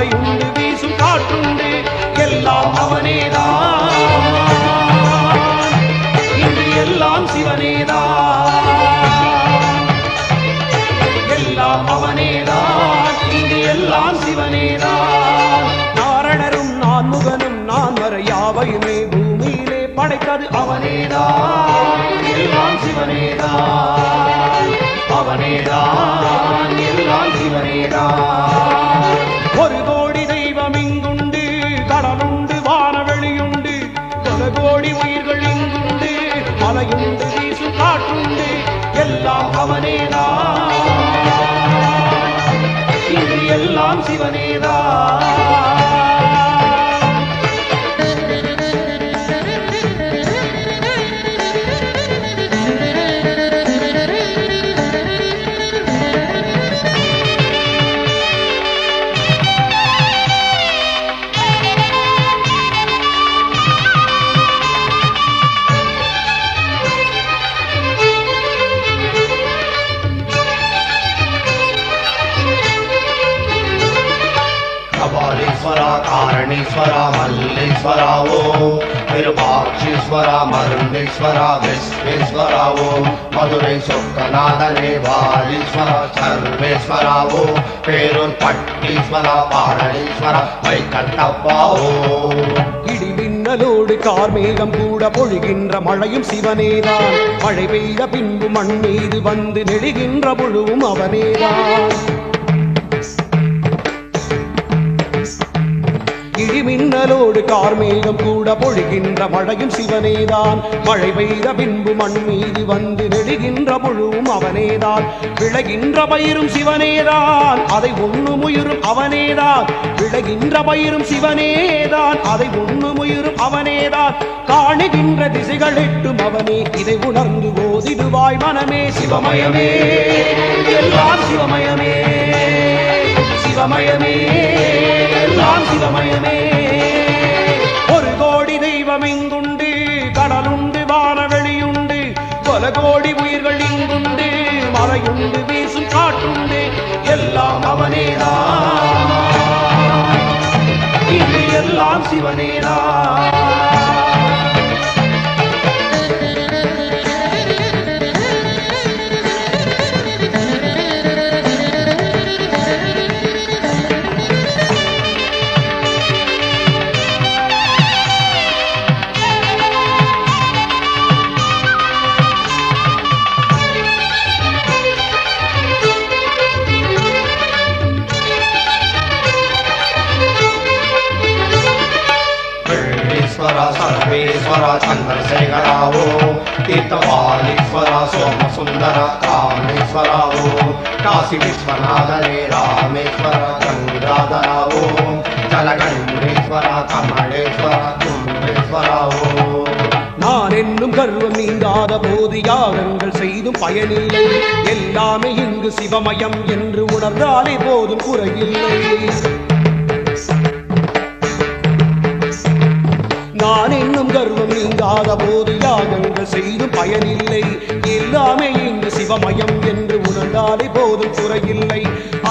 மலையுண்டு வீசும் காற்றுண்டு எல்லாம் அவனேதான் இன்று எல்லாம் சிவனேதான் எல்லாம் அவனேதான் இங்கு எல்லாம் சிவனேதான் நாரணரும் நான் முகனும் நான் வர யாவையுமே பூமியிலே படைத்தது அவனேதான் எல்லாம் சிவனேதான் அவனேதான் எல்லாம் சிவனேதான் ஒரு கோடி தெய்வம் இங்குண்டு கடலுண்டு வானவெளியுண்டு பல கோடி உயிர்கள் இங்குண்டு மலையுண்டு வீசும் காற்றுண்டு எல்லாம் அவனேதான் இங்கு எல்லாம் சிவனேதான் कारणीश्वरा मल्लेश्वरा ओम विरूपाक्षीश्वरा मरुंडेश्वरा विश्वेश्वरा ओम मधुरै सुखनादने वालीश्वरा सर्वेश्वरा ओम पेरूर पट्टीश्वरा पारणीश्वरा वैकंठप्पा ओम இடிமின்னலோடு கார்மேகம் கூட பொழிகின்ற மழையும் சிவனேதான் மழை பெய்த பின்பு மண் மீது வந்து நெடுகின்ற புழுவும் அவனேதான் இடிமின்னலோடு கார்மேகம் கூட பொழிகின்ற மழையும் சிவனேதான் மழை பெய்த பின்பு மண் மீது வந்து நெடுகின்ற புழுவும் அவனேதான் விளைகின்ற பயிரும் சிவனேதான் அதை உண்ணும் உயிரும் அவனேதான் விளைகின்ற பயிரும் சிவனேதான் அதை உண்ணும் உயிரும் அவனேதான் காணுகின்ற திசைகள் எட்டும் அவனே இதை உணர்ந்து ஓதிடுவாய் மனமே சிவமயமே எல்லாம் சிவமயமே சிவமயமே எல்லாம் சிவமயமே ஒரு கோடி தெய்வம் இங்குண்டு கடலுண்டு வானவெளியுண்டு பல கோடி உயிர்கள் இங்குண்டு மலையுண்டு வீசும் காற்றுண்டு எல்லாம் அவனேதான் இங்கு எல்லாம் சிவனேதான் सर्वेश्वरा चंद्रशेखरा ओम तीर्थपालीश्वरा सोमसुंदरा कामेश्वरा ओम काशी विश्वनाथने रामेश्वरा गंगाधरा ओम जलगंधेश्वरा कमलेश्वरा कुंभेश्वरा ओम நான் என்னும் கர்வம் நீங்காத போது யாகங்கள் செய்தும் பயனில்லை எல்லாமே இங்கு சிவமயம் என்று உணர்ந்தாலே போதும் குறையில்லை நான் என்னும் கர்வம் நீங்காத போது யாகங்கள் செய்தும் பயனில்லை எல்லாமே இங்கு சிவமயம் என்று உணர்ந்தாலே போதும் குறையில்லை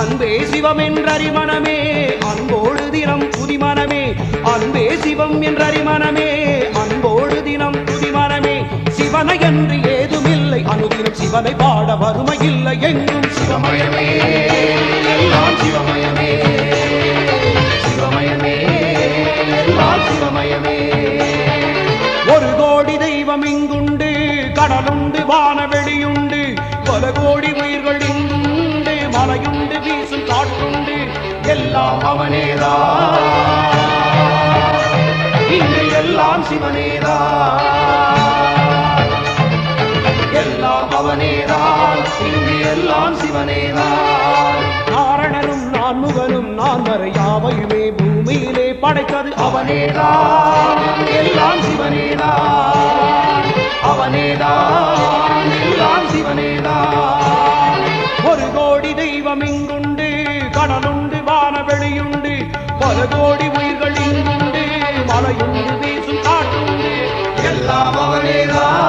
அன்பே சிவம் என்றறிமனமே அன்போடு தினம் புதிமனமே அன்பே சிவம் என்றறிமனமே அன்போடு தினம் புதிமனமே சிவனை என்று ஏதுமில்லை அனுதினம் சிவனை பாட வறுமையில்லை எங்கும் சிவமயமே எல்லாம் சிவமயமே சிவமயமே எல்லாம் சிவமயமே ஒரு கோடி தெய்வம் இங்குண்டு கடலுண்டு வானவெளியுண்டு பல கோடி உயிர்கள் இங்குண்டு மலையுண்டு வீசும் காற்றுண்டு எல்லாம் அவனேதான் இங்கு எல்லாம் சிவனேதான் எல்லாம் அவனேதான் இங்கு எல்லாம் சிவனேதான் நாரணரும் நான் முகனும் நான் வர யாவையுமே பூமியிலே படைத்தது அவனேதான் எல்லாம் சிவனேதான் அவனேதான் எல்லாம் சிவனேதான் ஒரு கோடி தெய்வம் இங்குண்டு கடலுண்டு வானவெளியுண்டு பல கோடி உயிர்கள் இங்குண்டு மலையுண்டு வீசும் காற்றுண்டு எல்லாம் அவனேதான்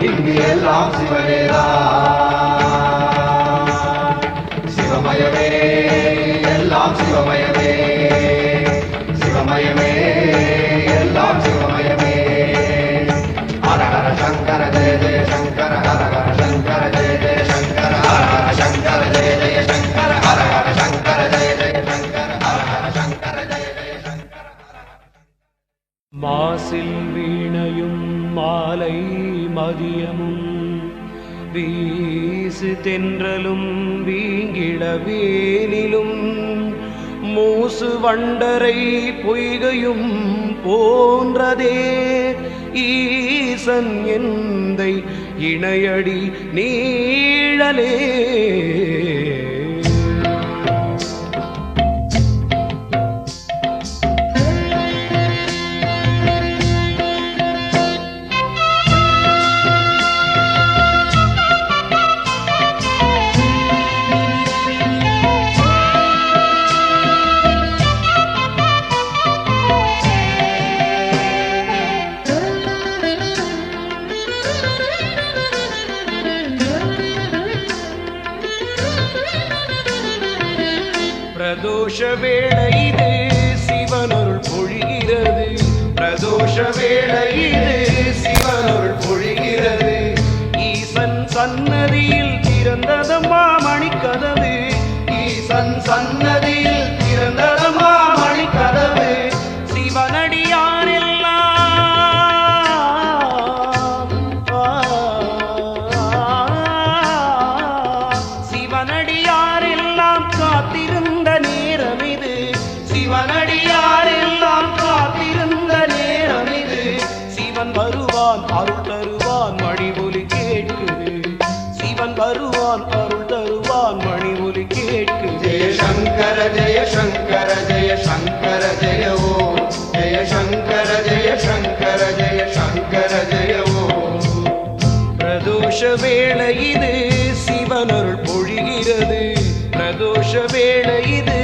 இங்கு எல்லாம் சிவனேதான் சிவமயமே எல்லாம் சிவமயமே சிவமயமே எல்லாம் சிவமயமே ஹர ஹர சங்கர ஜெய ஜெய சங்கர ஹர ஹர சங்கர ஜெய ஜெய சங்கர ஹர ஹர சங்கர ஜெய ஜெய சங்கர ஹர ஹர சங்கர ஜெய ஜெய சங்கர ஹர ஹர சங்கர ஜெய ஜெய சங்கர. மாசில் வீணையும் மாலை மதியமும் வீசு தென்றலும் வீங்கிட வேனிலும் மூசு வண்டரை பொய்கையும் போன்றதே ஈசன் எந்தை இணையடி நீழலே. பிரதோஷ வேளையிலே சிவனருள் பொழிகிறது பிரதோஷ வேளையிலே சிவனருள் பொழிகிறது ஈசன் சன்னதியில் திறந்ததம்மா மணிக்கதவு ஈசன் சன்னதியில் திறந்ததம்மா மணிக்கதவு சிவனடியாரெல்லாம் சிவனடியாரெல்லாம் காத்திருந்த நேரம் இது சிவனடியாரெல்லாம் காத்திருந்த நேரம் இது சிவன் வருவான் அருள் தருவான் மணி ஒலி கேட்குது சிவன் வருவான் அருள் தருவான் மணி ஒலி கேட்குது. ஜெய சங்கர ஜெய சங்கர ஜெய சங்கர ஜெய ஓ ஜெய சங்கர ஜெய சங்கர ஜெய சங்கர ஜெய ஓ. பிரதோஷ வேளை இது சிவனருள் பொழிகிறது பிரதோஷ வேளை இது.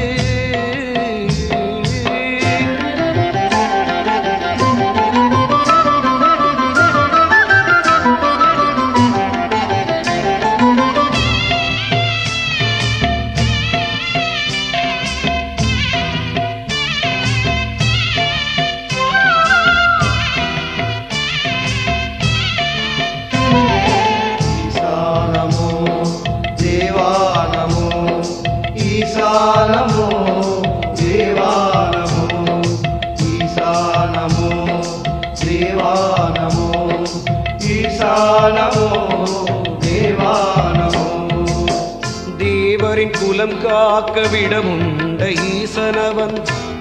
ஈசானமோ தேவானமோ ஈசானமோ தேவானமோ ஈசானமோ தேவானமோ. தேவரின் குலம் காக்க விடமுண்ட ஈசனவன்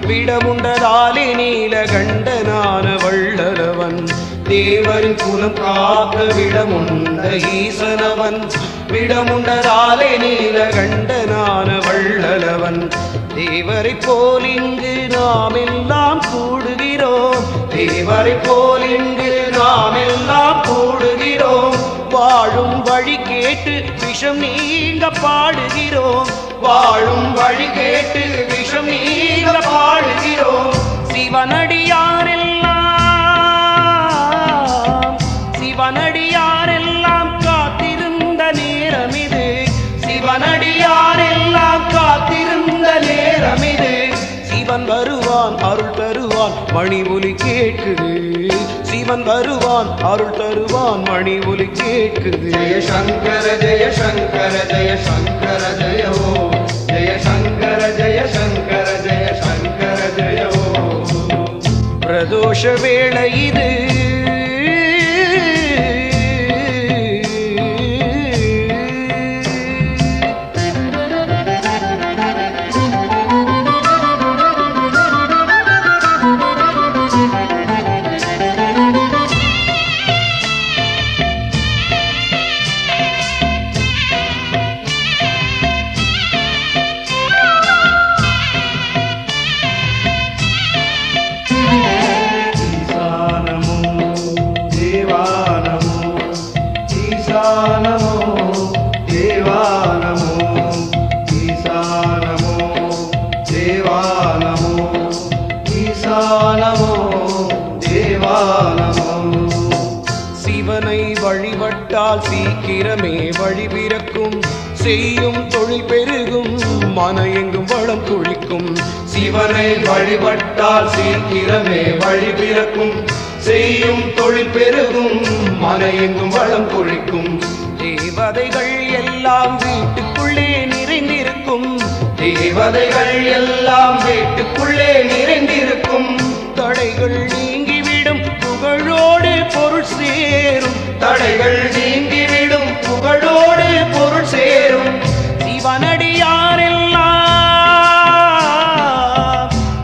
விடமுண்டதாலே நீலகண்டனான வள்ளலவன் தேவரின் குலம் காக்க விடமுண்ட ஈசனவன் விடமுண்டதாலே நீலகண்டனான வள்ளலவன் தேவரை போல் இங்கு நாம் எல்லாம் கூடுகிறோம் தேவரை போல் இங்கு நாம் எல்லாம் கூடுகிறோம் வாழும் வழி கேட்டு விஷம் நீங்க பாடுகிறோம் வாழும் வழி கேட்டு விஷம் நீங்க பாடுகிறோம் சிவனடியாரெல்லாம் சிவனடியாரெல்லாம் காத்திருந்த நேரம் இது சிவனடியாரெல்லாம் காத்திருந்த நேரம் இது சிவன் வருவான் அருள் தருவான் மணி ஒலி கேட்குது சிவன் வருவான் அருள் தருவான் மணி ஒலி கேட்குது. ஜெய சங்கர ஜெய சங்கர ஜெய சங்கர ஜெய ஓ ஜெய சங்கர ஜெய சங்கர ஜெய சங்கர ஜெய ஓ. பிரதோஷ வேளை இது சிவனை வழிபட்டால் சீக்கிரமே வழி பிறக்கும் செய்யும் தொழில் பெருகும் மன எங்கும் வளம் கொழிக்கும் சிவனை வழிபட்டால் சீக்கிரமே வழி பிறக்கும் செய்யும் தொழில் பெருகும் மன எங்கும் வளம் கொழிக்கும் தேவதைகள் எல்லாம் வீட்டுக்குள்ளே நிறைந்திருக்கும் தேவதைகள் எல்லாம் வீட்டுக்குள்ளே நிறைந்திருக்கும் தடைகள் நீங்கிவிடும் புகழோடு பொருள் சேரும் தடைகள் நீங்கிவிடும் புகழோடு பொருள் சேரும்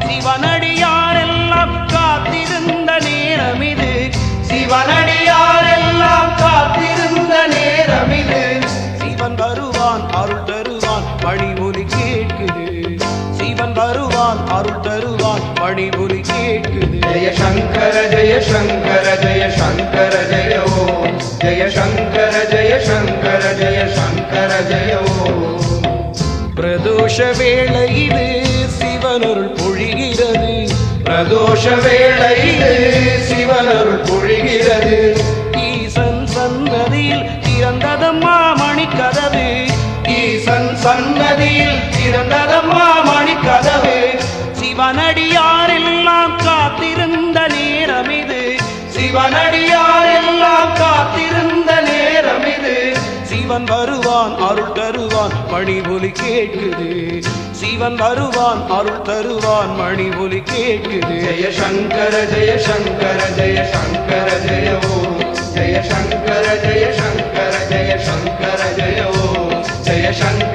சிவனடியாரெல்லாம் காத்திருந்த நேரம் இது சிவனடியாரெல்லாம் காத்திருந்த நேரம் இது சிவன் வருவான் அருள் தருவான் மணிமொழி கேட்குது சிவன் வருவான் அருள் தருவான் மணிமொழி கேட்குது ஜெய சங்கர ஜெய சங்கர ஜெய சங்கர ஜெய ஓம் ஜெய சங்கர ஜெய சங்கர ஜெய சங்கர ஜெய ஓம் பிரதோஷ வேளை இது சிவனருள் பொழிகிறது பிரதோஷ வேளையில் சிவனருள் பொழிகிறது ஈசன் சன்னதியில் திறந்ததம்மா மணிக்கதவு ஈசன் சன்னதியில் திறந்ததம்மா மணிக்கதவு சிவனடியாரெல்லாம் காத்திருந்த நேரம் இது சிவனடியாரெல்லாம் காத்திருந்த நேரம் இது சிவன் வருவான் அருள் தருவான் மணி ஒலி கேட்குது சிவன் வருவான் அருள் தருவான் மணி ஒலி கேட்குது ஜெய சங்கர ஜெய சங்கர ஜெய சங்கர ஜெய ஓம் ஜெய சங்கர ஜெய சங்கர ஜெய சங்கர ஜெய ஓம் ஜெய சங்கர